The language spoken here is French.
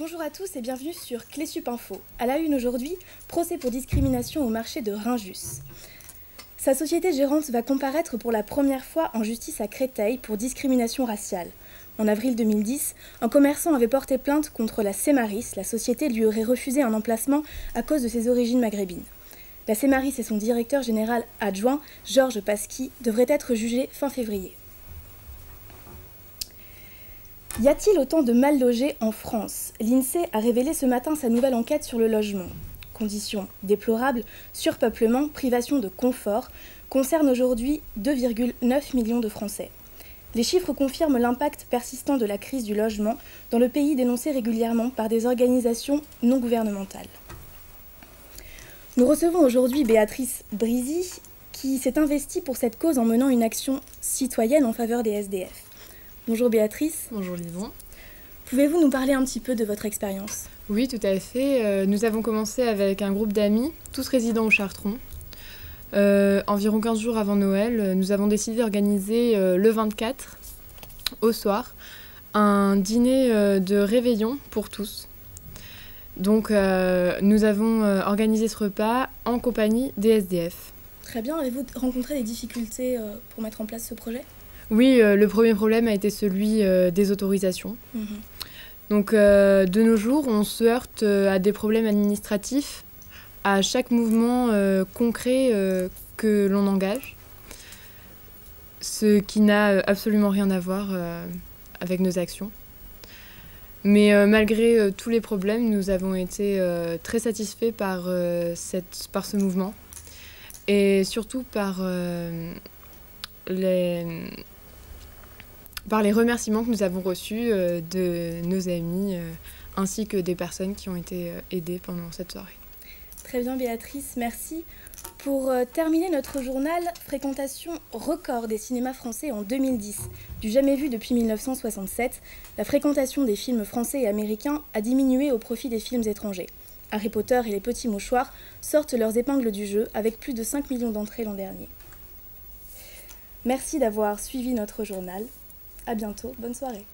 Bonjour à tous et bienvenue sur Clésup Info. À la une aujourd'hui, procès pour discrimination au marché de Rungis. Sa société gérante va comparaître pour la première fois en justice à Créteil pour discrimination raciale. En avril 2010, un commerçant avait porté plainte contre la Cemaris. La société lui aurait refusé un emplacement à cause de ses origines maghrébines. La Cemaris et son directeur général adjoint, Georges Pasqui, devraient être jugés fin février. Y a-t-il autant de mal logés en France? L'INSEE a révélé ce matin sa nouvelle enquête sur le logement. Conditions déplorables, surpeuplement, privation de confort concernent aujourd'hui 2,9 millions de Français. Les chiffres confirment l'impact persistant de la crise du logement dans le pays dénoncé régulièrement par des organisations non gouvernementales. Nous recevons aujourd'hui Béatrice Brisy qui s'est investie pour cette cause en menant une action citoyenne en faveur des SDF. Bonjour Béatrice. Bonjour Lison. Pouvez-vous nous parler un petit peu de votre expérience? Oui, tout à fait. Nous avons commencé avec un groupe d'amis, tous résidant au Chartron. Environ 15 jours avant Noël, nous avons décidé d'organiser le 24, au soir, un dîner de réveillon pour tous. Donc nous avons organisé ce repas en compagnie des SDF. Très bien. Avez-vous rencontré des difficultés pour mettre en place ce projet? Oui, le premier problème a été celui des autorisations. Donc de nos jours, on se heurte à des problèmes administratifs à chaque mouvement concret que l'on engage, ce qui n'a absolument rien à voir avec nos actions. Mais malgré tous les problèmes, nous avons été très satisfaits par ce mouvement et surtout par les remerciements que nous avons reçus de nos amis ainsi que des personnes qui ont été aidées pendant cette soirée. Très bien Béatrice, merci. Pour terminer notre journal, fréquentation record des cinémas français en 2010. Du jamais vu depuis 1967, la fréquentation des films français et américains a diminué au profit des films étrangers. Harry Potter et les Petits Mouchoirs sortent leurs épingles du jeu avec plus de 5 millions d'entrées l'an dernier. Merci d'avoir suivi notre journal. À bientôt, bonne soirée.